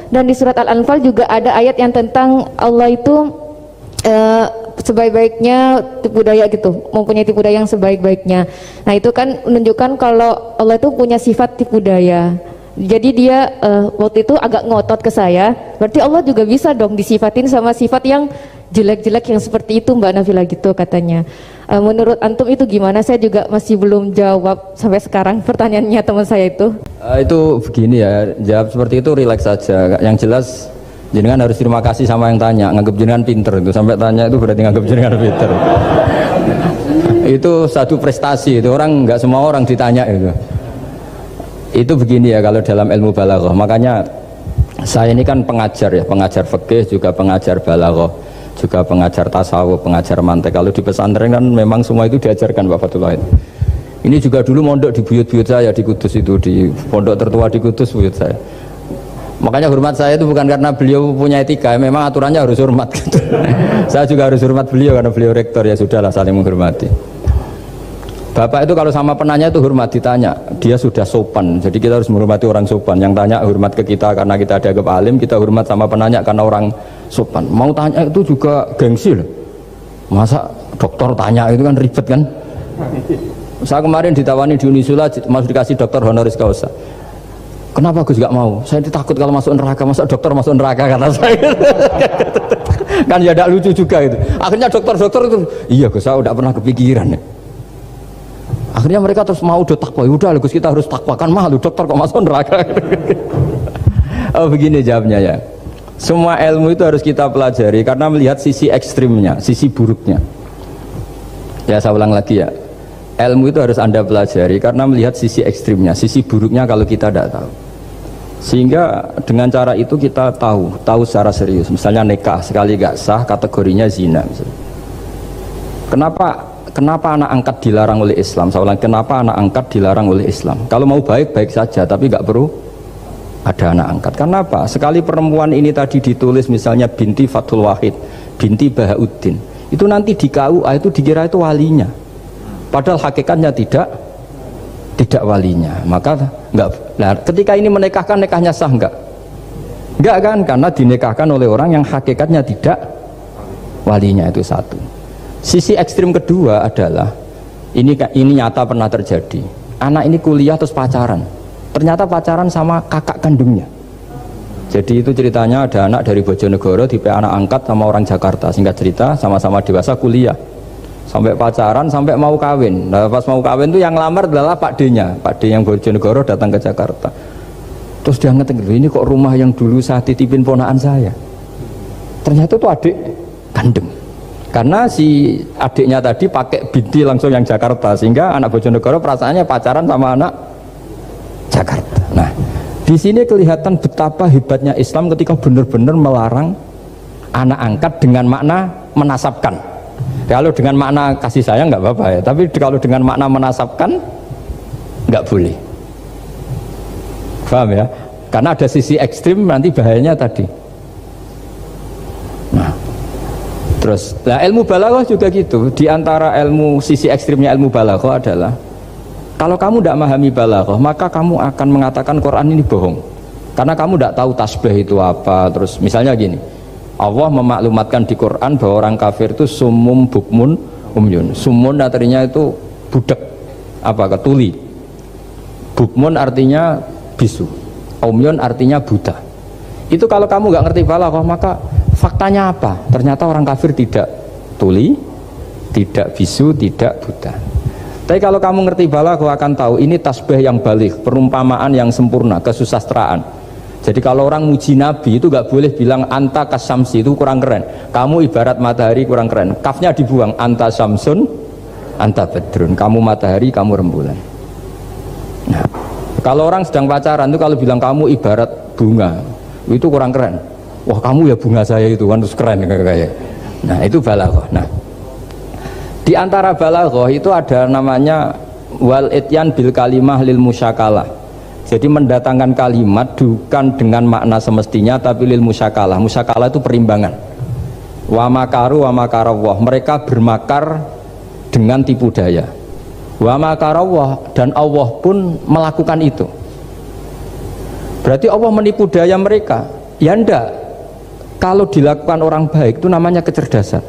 Dan di surat Al-Anfal juga ada ayat yang tentang Allah itu sebaik-baiknya tipu daya gitu, mempunyai tipu daya yang sebaik-baiknya. Nah itu kan menunjukkan kalau Allah itu punya sifat tipu daya. Jadi dia waktu itu agak ngotot ke saya, berarti Allah juga bisa dong disifatin sama sifat yang jelek-jelek yang seperti itu Mbak Nabila gitu katanya. Menurut antum itu gimana? Saya juga masih belum jawab sampai sekarang pertanyaannya teman saya itu. Itu begini ya, jawab seperti itu rileks saja. Yang jelas jenengan harus terima kasih sama yang tanya, nganggap jenengan pinter itu. Sampai tanya itu berarti nganggap jenengan pinter. Itu satu prestasi, itu orang, nggak semua orang ditanya itu. Itu begini ya kalau dalam ilmu balaghah. Makanya saya ini kan pengajar ya, pengajar fikih juga pengajar balaghah, juga pengajar tasawuf, pengajar mantek. Kalau di pesantren kan memang semua itu diajarkan Pak Fatullah. Ini juga dulu mondok di buyut-buyut saya di Kudus itu, di pondok tertua di Kudus buyut saya. Makanya hormat saya itu bukan karena beliau punya etika, memang aturannya harus hormat gitu. Saya juga harus hormat beliau karena beliau rektor, ya sudahlah saling menghormati. Bapak itu kalau sama penanya itu hormat, ditanya dia sudah sopan, jadi kita harus menghormati orang sopan. Yang tanya hormat ke kita karena kita dianggap alim, kita hormat sama penanya karena orang sopan. Mau tanya itu juga gengsi loh, masa dokter tanya itu kan ribet kan. Saya kemarin ditawani di Unisula masuk dikasih dokter honoris causa. Kenapa Gus gak mau? Saya takut kalau masuk neraka, masa dokter masuk neraka karena saya. Kan ya tidak lucu juga itu. Akhirnya dokter-dokter itu, iya Gus, saya udah pernah kepikiran ya. Akhirnya mereka terus mau udah takwa, udah Gus kita harus takwa, kan mahal dokter kok masuk neraka. Oh begini jawabnya ya. Semua ilmu itu harus kita pelajari karena melihat sisi ekstrimnya, sisi buruknya. Ya saya ulang lagi ya. Ilmu itu harus Anda pelajari karena melihat sisi ekstrimnya, sisi buruknya kalau kita tidak tahu. Sehingga dengan cara itu kita tahu secara serius. Misalnya nikah sekali gak sah kategorinya zina misalnya. Kenapa anak angkat dilarang oleh Islam? Saya ulang, kenapa anak angkat dilarang oleh Islam? Kalau mau baik saja, tapi gak perlu ada anak angkat. Karena apa? Sekali perempuan ini tadi ditulis misalnya binti Fathul Wahid, binti Bahauddin, itu nanti di KUA itu dikira itu walinya. Padahal hakikatnya tidak walinya. Maka enggak. Nah, ketika ini menikahkan, nikahnya sah enggak? Enggak kan? Karena dinikahkan oleh orang yang hakikatnya tidak walinya, itu satu. Sisi ekstrim kedua adalah ini nyata pernah terjadi. Anak ini kuliah terus pacaran. Ternyata pacaran sama kakak kandungnya. Jadi itu ceritanya ada anak dari Bojonegoro tipe anak angkat sama orang Jakarta. Singkat cerita sama-sama dewasa kuliah. Sampai pacaran, sampai mau kawin. Nah, pas mau kawin tuh yang lamar adalah Pak D-nya. Pak D yang Bojonegoro datang ke Jakarta. Terus dia ngetik, ini kok rumah yang dulu saya titipin ponakan saya. Ternyata itu adik kandung. Karena si adiknya tadi pakai binti langsung yang Jakarta, sehingga anak Bojonegoro perasaannya pacaran sama anak Jakarta. Nah, di sini kelihatan betapa hebatnya Islam ketika benar-benar melarang anak angkat dengan makna menasabkan. Kalau dengan makna kasih sayang nggak apa-apa ya, tapi kalau dengan makna menasabkan nggak boleh. Paham ya? Karena ada sisi ekstrim nanti bahayanya tadi. Nah, terus, nah ilmu balaghah juga gitu. Di antara ilmu sisi ekstrimnya ilmu balaghah adalah kalau kamu tidak memahami balaghah, maka kamu akan mengatakan Quran ini bohong. Karena kamu tidak tahu tasbih itu apa. Terus misalnya gini, Allah memaklumatkan di Quran bahwa orang kafir itu sumum bukmun umyun. Sumun artinya itu budak, apa ketuli. Bukmun artinya bisu. Umyun artinya buta. Itu kalau kamu nggak ngerti balaghah, maka faktanya apa? Ternyata orang kafir tidak tuli, tidak bisu, tidak buta. Tapi kalau kamu ngerti balaghah akan tahu ini tasbih yang balik, perumpamaan yang sempurna, kesusastraan. Jadi kalau orang muji Nabi itu gak boleh bilang anta kasamsi, itu kurang keren. Kamu ibarat matahari, kurang keren. Kafnya dibuang, anta samsun, anta badrun. Kamu matahari, kamu rembulan. Nah, kalau orang sedang pacaran itu kalau bilang kamu ibarat bunga, itu kurang keren. Wah kamu ya bunga saya itu kan terus keren kayak. Nah itu balaghah. Nah, di antara balaghah itu ada namanya wal ityan bil kalimah lil musyakalah. Jadi mendatangkan kalimat bukan dengan makna semestinya tapi lil musyakalah. Musyakalah itu perimbangan. Wa makaru wa makarawah. Mereka bermakar dengan tipu daya. Wa makarawah, dan Allah pun melakukan itu. Berarti Allah menipu daya mereka. Ya enggak, kalau dilakukan orang baik itu namanya kecerdasan,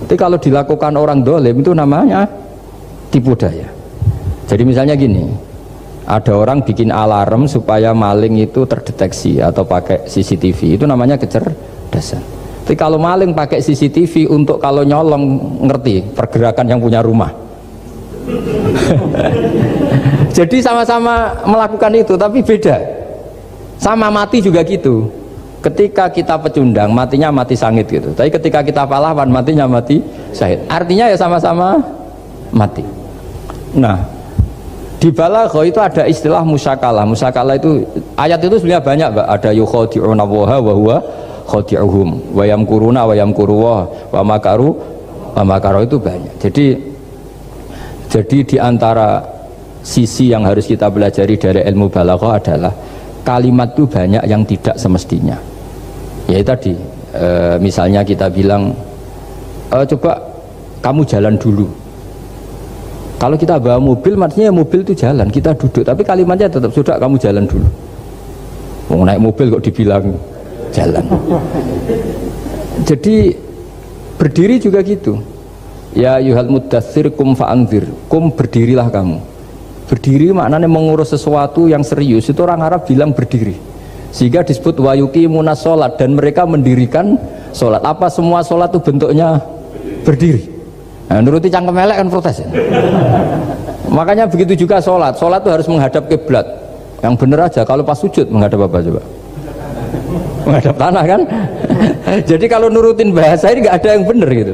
tapi kalau dilakukan orang dolim itu namanya tipu daya. Jadi misalnya gini, ada orang bikin alarm supaya maling itu terdeteksi atau pakai CCTV, itu namanya kecerdasan. Tapi kalau maling pakai CCTV untuk kalau nyolong, ngerti pergerakan yang punya rumah. Jadi sama-sama melakukan itu tapi beda. Sama mati juga gitu. Ketika kita pecundang matinya mati sangit gitu, tapi ketika kita pahlawan matinya mati syahid. Artinya ya sama-sama mati. Nah, di balaghah itu ada istilah musyakalah. Musyakalah itu ayat itu sebenarnya banyak, Mbak. Ada yukhadi'una Allaha wa huwa khadi'uhum wa yamkuruna wa yamkuruwah wa makaru itu banyak. Jadi di antara sisi yang harus kita pelajari dari ilmu balaghah adalah kalimat itu banyak yang tidak semestinya. Ya tadi misalnya kita bilang coba kamu jalan dulu. Kalau kita bawa mobil, maksudnya mobil itu jalan, kita duduk, tapi kalimatnya tetap sudah kamu jalan dulu. Mau naik mobil kok dibilang jalan. Jadi berdiri juga gitu. Ya yuhal muddatsir kum fa'anzir, kum berdirilah kamu. Berdiri maknanya mengurus sesuatu yang serius, itu orang Arab bilang berdiri, sehingga disebut wayuqimuna sholat, dan mereka mendirikan sholat. Apa semua sholat itu bentuknya berdiri? Nah, nuruti cangkem elek kan protes ya? Makanya begitu juga sholat itu harus menghadap kiblat. Yang bener aja, kalau pas sujud menghadap apa coba? Menghadap tanah kan? Jadi kalau nurutin bahasa ini nggak ada yang bener gitu.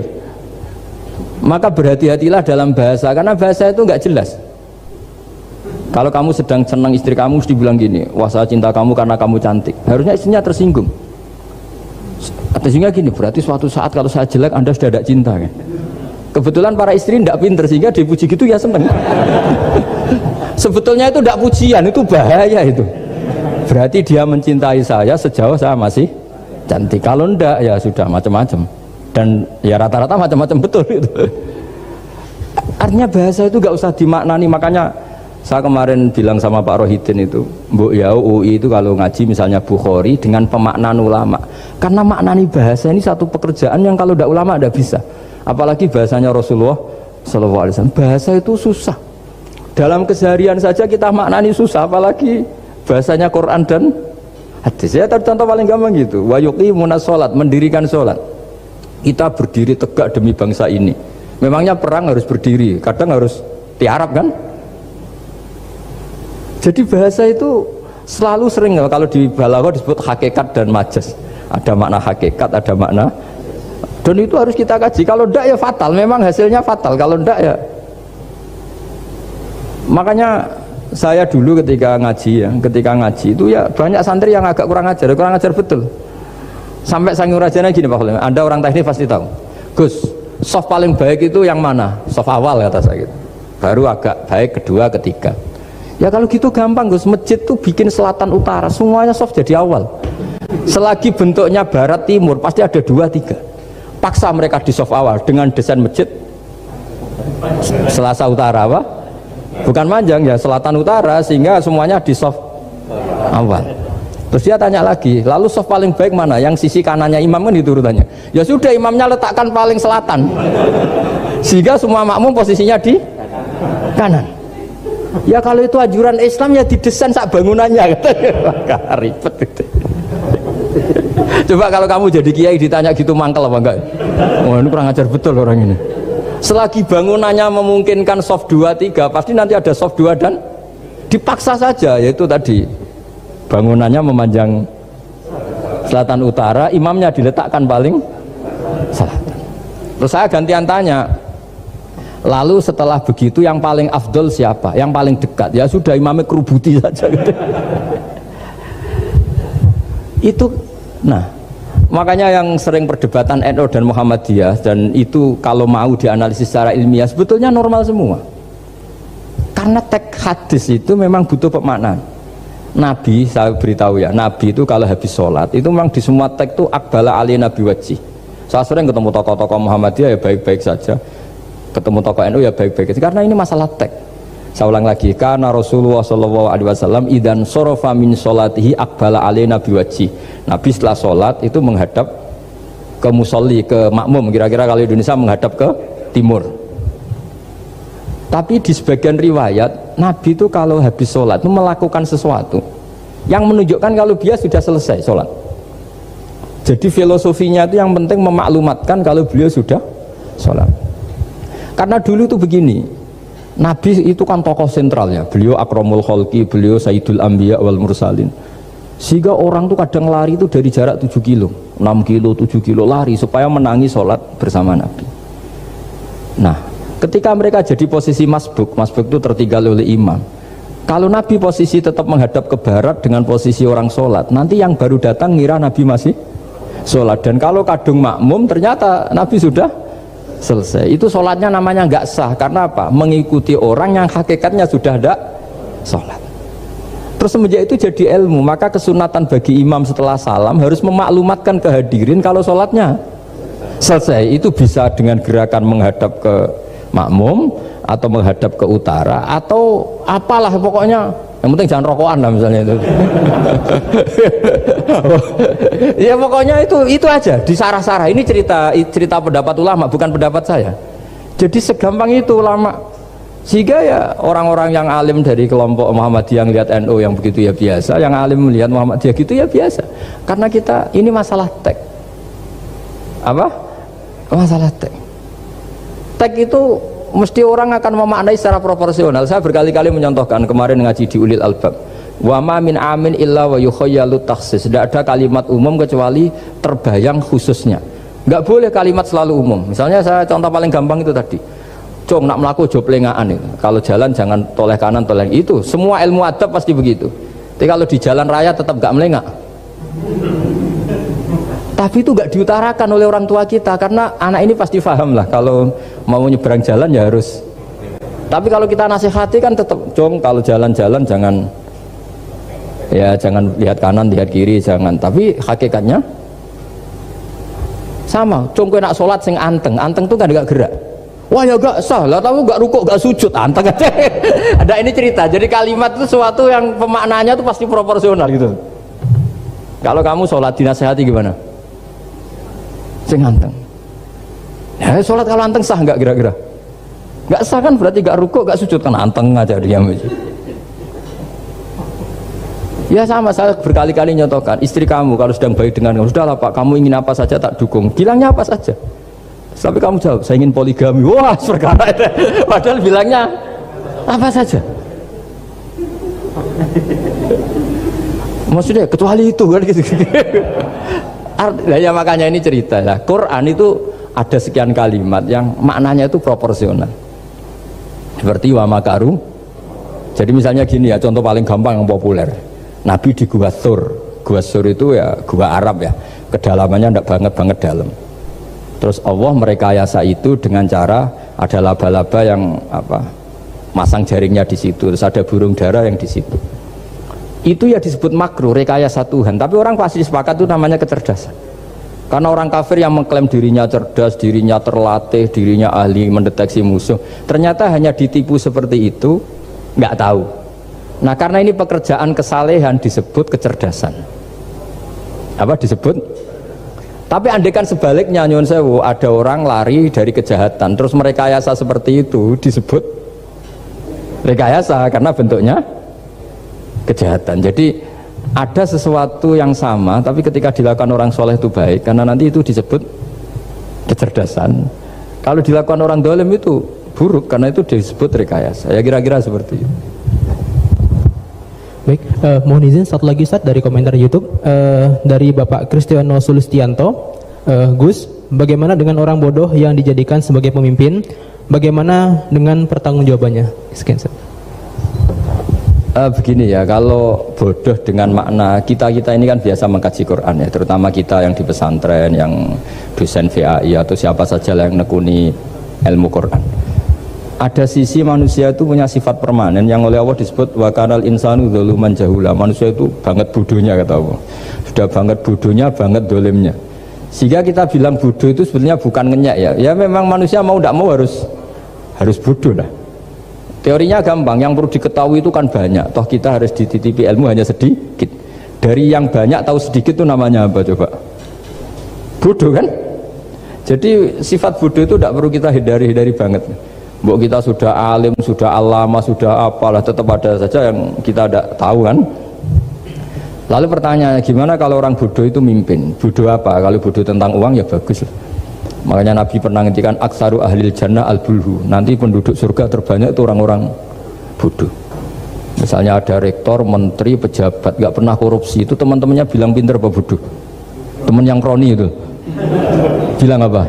Maka berhati-hatilah dalam bahasa, karena bahasa itu nggak jelas. Kalau kamu sedang senang istri kamu, mesti bilang gini, wah saya cinta kamu karena kamu cantik. Harusnya istrinya tersinggung. Sehingga gini, berarti suatu saat kalau saya jelek Anda sudah tidak cinta kan? Kebetulan para istri tidak pinter, sehingga dipuji gitu ya seneng. Sebetulnya itu tidak pujian, itu bahaya itu. Berarti dia mencintai saya sejauh saya masih cantik. Kalau enggak ya sudah macam-macam. Dan ya rata-rata macam-macam betul itu. Artinya bahasa itu nggak usah dimaknani. Makanya saya kemarin bilang sama Pak Rohidin itu, Mbok ya UI itu kalau ngaji misalnya Bukhari dengan pemaknaan ulama, karena maknani bahasa ini satu pekerjaan yang kalau tidak ulama tidak bisa. Apalagi bahasanya Rasulullah SAW. Bahasa itu susah. Dalam keseharian saja kita maknani susah, apalagi bahasanya Quran dan hadis. Ya contoh paling gampang gitu. Wa yuqimuna sholat, mendirikan sholat. Kita berdiri tegak demi bangsa ini. Memangnya perang harus berdiri, kadang harus tiarap kan? Jadi bahasa itu selalu sering kalau di balaghah disebut hakikat dan majas. Ada makna hakikat, ada makna, dan itu harus kita kaji. Kalau enggak ya fatal, memang hasilnya fatal. Kalau enggak ya. Makanya saya dulu ketika ngaji itu ya banyak santri yang agak kurang ajar betul. Sampai Sang Rajana gini Pak Khalim, Anda orang teknik pasti tahu. Gus, soft paling baik itu yang mana? Soft awal kata saya gitu. Baru agak baik kedua, ketiga. Ya kalau gitu gampang Gus, masjid tuh bikin selatan utara, semuanya soft jadi awal. Selagi bentuknya barat timur pasti ada dua tiga. Paksa mereka di soft awal dengan desain masjid selasa utara apa? Bukan panjang ya, selatan utara, sehingga semuanya di soft awal. Terus dia tanya lagi, lalu soft paling baik mana? Yang sisi kanannya imam kan itu urutannya. Ya sudah, imamnya letakkan paling selatan, sehingga semua makmum posisinya di kanan. Ya kalau itu ajuran Islam ya didesain sak bangunannya, ribet gitu. Coba kalau kamu jadi kiai ditanya gitu mangkel apa enggak? Wah ini kurang ajar betul orang ini. Selagi bangunannya memungkinkan soft 2, 3, pasti nanti ada soft 2 dan dipaksa saja, yaitu tadi bangunannya memanjang selatan utara, imamnya diletakkan paling selatan. Terus saya gantian tanya, lalu setelah begitu yang paling afdol siapa? Yang paling dekat? Ya sudah, imamnya kerubuti saja gitu. Itu, nah makanya yang sering perdebatan NU dan Muhammadiyah, dan itu kalau mau dianalisis secara ilmiah sebetulnya normal semua, karena teks hadis itu memang butuh pemaknaan. Nabi, saya beritahu ya, Nabi itu kalau habis sholat itu memang di semua teks itu akbala ali nabi wajih. Saya sering ketemu tokoh-tokoh Muhammadiyah ya baik-baik saja, ketemu tokoh NU ya baik-baik saja, karena ini masalah teks. Saya ulang lagi, karena Rasulullah sallallahu alaihi wasallam idan sorofa min sholatihi aqbala alaina biwajhi. Nabi setelah sholat itu menghadap ke musolli, ke makmum, kira-kira kalau Indonesia menghadap ke timur. Tapi di sebagian riwayat Nabi itu kalau habis sholat itu melakukan sesuatu yang menunjukkan kalau dia sudah selesai sholat. Jadi filosofinya itu yang penting memaklumatkan kalau beliau sudah sholat. Karena dulu itu begini, Nabi itu kan tokoh sentralnya, beliau akramul khalqi, beliau sayyidul anbiya wal mursalin. Sehingga orang tuh kadang lari itu dari jarak 7 kilo, 6 kilo, 7 kilo lari supaya menangi sholat bersama Nabi. Nah, ketika mereka jadi posisi masbuk itu tertinggal oleh imam. Kalau Nabi posisi tetap menghadap ke barat dengan posisi orang sholat, nanti yang baru datang ngira Nabi masih sholat. Dan kalau kadung makmum ternyata Nabi sudah selesai. Itu sholatnya namanya nggak sah. Karena apa? Mengikuti orang yang hakikatnya sudah ada sholat. Terus semenjak itu jadi ilmu. Maka kesunatan bagi imam setelah salam harus memaklumatkan ke hadirin kalau sholatnya selesai. Itu bisa dengan gerakan menghadap ke makmum atau menghadap ke utara atau apalah pokoknya, yang penting jangan rokokan lah misalnya itu. Ya pokoknya itu aja disarah-sarah. Ini cerita pendapat ulama, bukan pendapat saya. Jadi segampang itu ulama. Sehingga ya orang-orang yang alim dari kelompok Muhammadiyah yang lihat NU yang begitu ya biasa, yang alim melihat Muhammadiyah gitu ya biasa. Karena kita ini masalah tek. Apa? Masalah tek. Tek itu mesti orang akan memaknai secara proporsional. Saya berkali-kali menyontohkan kemarin ngaji di Ulil Albab. Wa ma min amin illa wa yukhayyalu takhsis. Tidak ada kalimat umum kecuali terbayang khususnya. Enggak boleh kalimat selalu umum. Misalnya saya contoh paling gampang itu tadi. Cung nak melaku jo plengaan itu. Kalau jalan jangan toleh kanan toleh itu. Semua ilmu adab pasti begitu. Tapi kalau di jalan raya tetap enggak melengak. Tapi itu enggak diutarakan oleh orang tua kita karena anak ini pasti paham lah kalau mau nyebrang jalan ya harus. Tapi kalau kita nasihati kan tetap cung kalau jalan-jalan jangan lihat kanan lihat kiri jangan. Tapi hakikatnya sama. Cung kowe nak sholat sing anteng tuh kan enggak gerak. Wah ya gak sah lah, tapi gak rukuk gak sujud anteng aja. Ada ini cerita. Jadi kalimat itu sesuatu yang pemaknanya itu pasti proporsional gitu. Kalau kamu sholat dinasihati gimana? Sing anteng. Ya sholat kalau anteng sah nggak kira-kira? Nggak sah kan berarti gak rukuk gak sujud kan anteng aja dia. Ya sama, saya berkali-kali nyontohkan istri kamu kalau sedang baik dengan kamu, sudahlah Pak, kamu ingin apa saja tak dukung, bilangnya apa saja. Tapi kamu jawab, saya ingin poligami. Wah, perkara itu. Padahal bilangnya apa saja. Maksudnya kecuali itu kan gitu. Ya makanya ini cerita lah. Quran itu ada sekian kalimat yang maknanya itu proporsional. Seperti wa makaru. Jadi misalnya gini ya, contoh paling gampang yang populer. Nabi di Gua Thur. Gua Thur itu ya gua Arab ya. Kedalamannya enggak banget dalam. Terus Allah merekayasa itu dengan cara ada laba-laba yang masang jaringnya di situ, terus ada burung dara yang di situ. Itu ya disebut makruh, rekayasa Tuhan. Tapi orang pasti sepakat itu namanya kecerdasan. Karena orang kafir yang mengklaim dirinya cerdas, dirinya terlatih, dirinya ahli mendeteksi musuh, ternyata hanya ditipu seperti itu, nggak tahu. Nah karena ini pekerjaan kesalehan disebut kecerdasan. Apa disebut? Tapi andaikan sebaliknya nyuwun sewu, ada orang lari dari kejahatan terus merekayasa seperti itu disebut rekayasa karena bentuknya kejahatan. Jadi ada sesuatu yang sama tapi ketika dilakukan orang soleh itu baik karena nanti itu disebut kecerdasan. Kalau dilakukan orang dolim itu buruk karena itu disebut rekayasa. Ya kira-kira seperti itu. Baik, mohon izin satu lagi Ustaz dari komentar YouTube dari Bapak Kristiano Sulistianto. Gus, bagaimana dengan orang bodoh yang dijadikan sebagai pemimpin? Bagaimana dengan pertanggungjawabannya? Sekian Ustaz. Begini ya, kalau bodoh dengan makna kita ini kan biasa mengkaji Quran ya, terutama kita yang di pesantren, yang dosen VAI atau siapa saja yang nekuni ilmu Quran. Ada sisi manusia itu punya sifat permanen yang oleh Allah disebut wa kanal insanu dzaluman jahula. Manusia itu banget bodohnya kata Allah. Sudah banget bodohnya, banget dolimnya. Sehingga kita bilang bodoh itu sebenarnya bukan ngenyek ya. Ya memang manusia mau tidak mau harus bodoh lah. Teorinya gampang, yang perlu diketahui itu kan banyak. Toh kita harus dititipi ilmu hanya sedikit. Dari yang banyak tahu sedikit itu namanya apa coba? Bodoh kan? Jadi sifat bodoh itu tidak perlu kita hindari banget. Mbok kita sudah alim, sudah alama, sudah apalah, tetap ada saja yang kita tidak tahu kan. Lalu pertanyaannya, gimana kalau orang bodoh itu mimpin? Bodoh apa? Kalau bodoh tentang uang ya bagus. Makanya Nabi pernah ngendikan aksaru ahlil jannah al-bulhu. Nanti penduduk surga terbanyak itu orang-orang bodoh. Misalnya ada rektor, menteri, pejabat nggak pernah korupsi, itu teman-temannya bilang pinter apa bodoh? Teman yang kroni itu bilang apa?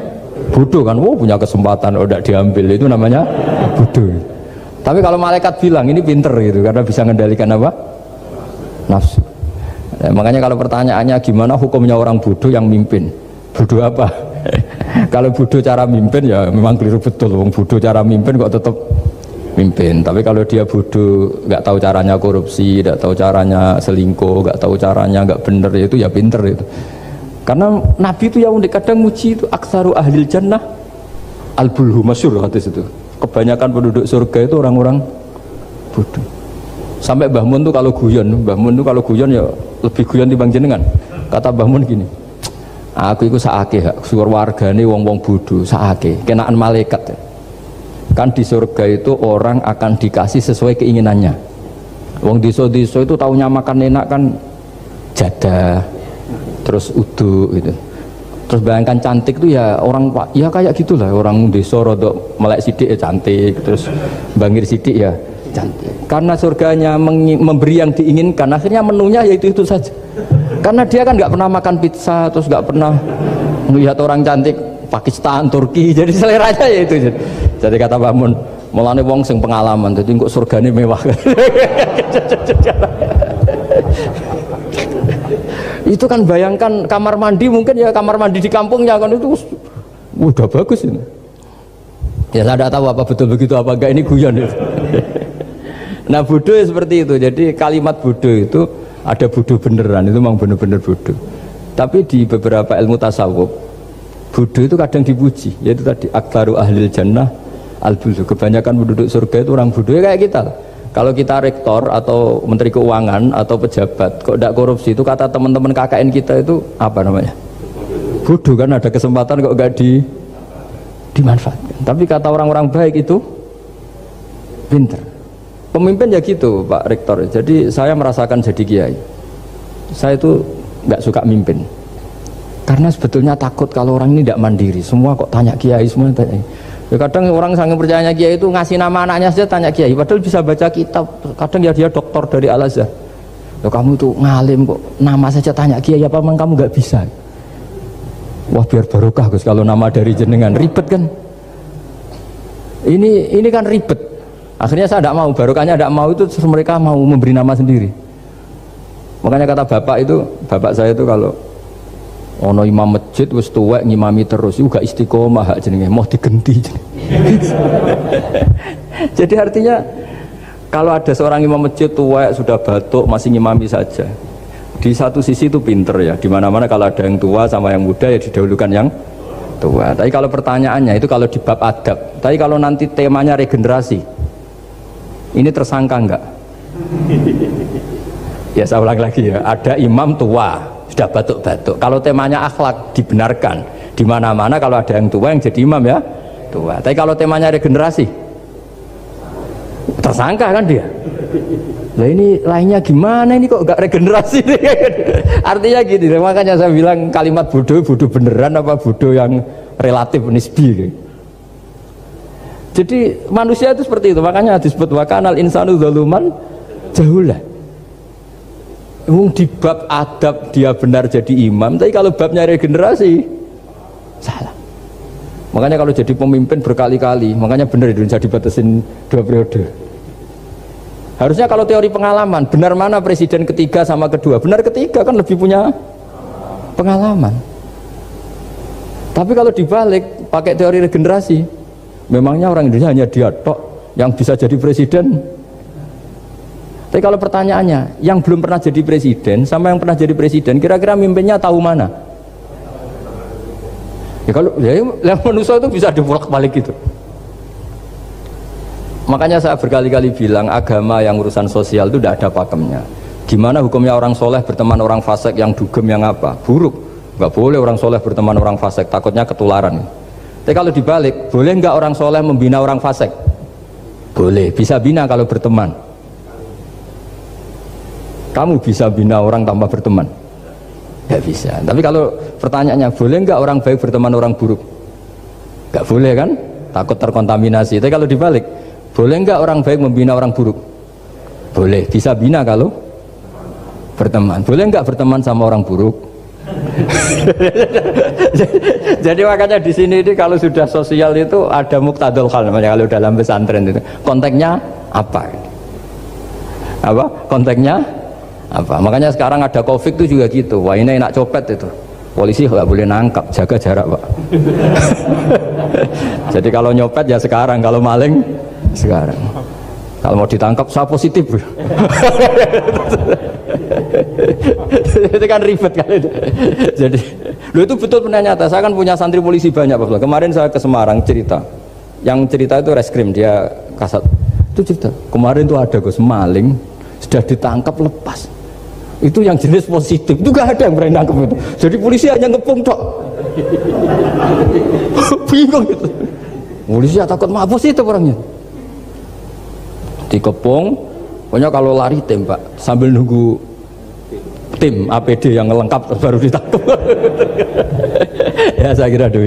Bodoh kan? Oh punya kesempatan, oh tidak diambil, itu namanya bodoh. Tapi kalau malaikat bilang ini pinter gitu, karena bisa mengendalikan apa? Nafsu. Nah, makanya kalau pertanyaannya gimana hukumnya orang bodoh yang mimpin? Bodoh apa? Kalau bodoh cara mimpin ya memang keliru betul. Wong bodoh cara mimpin kok tetap mimpin. Tapi kalau dia bodoh, nggak tahu caranya korupsi, nggak tahu caranya selingkuh, nggak tahu caranya nggak bener, itu ya pinter itu. Karena Nabi itu yang unik, kadang muji itu aksaru ahlil jannah al-bulhu, masyhur hadis itu. Kebanyakan penduduk surga itu orang-orang bodoh. Sampai Mbah Mun tuh kalau guyon ya lebih guyon dibanding jenengan. Kata Mbah Mun gini, aku itu saake suar wargane wong-wong bodoh, saake kenaan malaikat. Kan di surga itu orang akan dikasih sesuai keinginannya. Wong desa-desa itu taunya makan enak kan jadah, terus uduk gitu. Terus bayangkan cantik tuh ya orang ya kayak gitulah, orang desa rodok melek sidik ya cantik, terus bangir sidik ya cantik. Karena surganya memberi yang diinginkan, akhirnya menunya ya itu saja. Karena dia kan nggak pernah makan pizza, terus nggak pernah melihat orang cantik Pakistan, Turki, jadi seleranya ya itu. Jadi kata Pak Mun, mulane wong sing pengalaman, jadi kok surgane mewah. Itu kan bayangkan kamar mandi, mungkin ya kamar mandi di kampungnya kan itu udah bagus ini. Ya saya tidak tahu apa betul begitu apa enggak, ini guyon itu. Nah bodoh ya seperti itu. Jadi kalimat bodoh itu ada bodoh beneran, itu memang bener-bener bodoh. Tapi di beberapa ilmu tasawuf, bodoh itu kadang dipuji, yaitu tadi akbaru ahlil jannah al-bulhu. Kebanyakan penduduk surga itu orang bodoh, ya kayak kita. Kalau kita rektor atau menteri keuangan atau pejabat kok tidak korupsi, itu kata teman-teman KKN kita itu apa namanya? Bodoh kan, ada kesempatan kok nggak dimanfaatkan. Tapi kata orang-orang baik itu pinter. Pemimpin ya gitu Pak Rektor. Jadi saya merasakan jadi kiai, saya itu nggak suka mimpin karena sebetulnya takut kalau orang ini tidak mandiri. Semua kok tanya kiai, semua tanya. Ya kadang orang sangat percayanya kiai itu ngasih nama anaknya saja tanya kiai, padahal bisa baca kitab. Kadang ya dia doktor dari Al-Azhar. Ya kamu itu ngalim kok nama saja tanya kiai, apa memang kamu nggak bisa? Wah biar barokah Gus kalau nama dari jenengan, ribet kan? Ini kan ribet. Akhirnya saya tidak mau, barokahnya tidak mau, itu mereka mau memberi nama sendiri. Makanya kata bapak saya itu kalau ono imam masjid wis tuwek ngimami terus itu gak istiqomah hak jenenge, mau digenti. Jadi artinya kalau ada seorang imam masjid tuwek sudah batuk masih ngimami saja, di satu sisi itu pinter ya, dimana-mana kalau ada yang tua sama yang muda ya didahulukan yang tua. Tapi kalau pertanyaannya itu kalau di bab adab, tapi kalau nanti temanya regenerasi, ini tersangka enggak? Ya saya ulang lagi ya, ada imam tua sudah batuk-batuk, kalau temanya akhlak dibenarkan, di mana-mana kalau ada yang tua yang jadi imam ya tua. Tapi kalau temanya regenerasi, tersangka kan dia. Nah ini lainnya gimana ini kok enggak regenerasi? Artinya gini, makanya saya bilang kalimat bodoh beneran apa bodoh yang relatif nisbi. Jadi manusia itu seperti itu, makanya disebut wakanal insanu zaluman jahula. Di bab adab dia benar jadi imam, tapi kalau babnya regenerasi salah. Makanya kalau jadi pemimpin berkali-kali, makanya benar Indonesia dibatasin 2 periode. Harusnya kalau teori pengalaman, benar mana presiden ketiga sama kedua? Benar ketiga kan lebih punya pengalaman. Tapi kalau dibalik pakai teori regenerasi, memangnya orang Indonesia hanya dia tok yang bisa jadi presiden. Tapi kalau pertanyaannya, yang belum pernah jadi presiden sama yang pernah jadi presiden, kira-kira mimpinnya tahu mana? Ya kalau ya, manusia itu bisa dibolak-balik gitu. Makanya saya berkali-kali bilang agama yang urusan sosial itu tidak ada pakemnya. Gimana hukumnya orang soleh berteman orang fasik yang dugem yang apa? Buruk. Nggak boleh orang soleh berteman orang fasik, takutnya ketularan. Tapi kalau dibalik, boleh nggak orang soleh membina orang fasik? Boleh, bisa bina kalau berteman. Kamu bisa bina orang tanpa berteman? Nggak bisa. Tapi kalau pertanyaannya, boleh nggak orang baik berteman orang buruk? Nggak boleh kan? Takut terkontaminasi. Tapi kalau dibalik, boleh nggak orang baik membina orang buruk? Boleh, bisa bina kalau berteman. Boleh nggak berteman sama orang buruk? Jadi makanya di sini ini kalau sudah sosial itu ada muktadul hal namanya kalau dalam pesantren itu. Konteksnya apa? Apa? Konteksnya apa? Makanya sekarang ada Covid itu juga gitu. Wah ini enak copet itu. Polisi nggak boleh nangkap, jaga jarak pak. Jadi kalau nyopet ya sekarang, kalau maling sekarang. Kalau mau ditangkap saya positif. Itu kan ribet kan itu. Jadi, lo itu betul benar nyata. Saya kan punya santri polisi banyak Pak. Kemarin saya ke Semarang cerita. Yang cerita itu reskrim dia kasat. Itu cerita. Kemarin tuh ada Gus maling sudah ditangkap lepas. Itu yang jenis positif. Itu gak ada yang berani nangkep itu. Jadi polisi hanya ngepung tok. Bingung gitu. Polisi takut mabus itu orangnya. Dikepung, pokoknya kalau lari tembak sambil nunggu tim APD yang lengkap baru ditangkap. Ya saya kira dulu.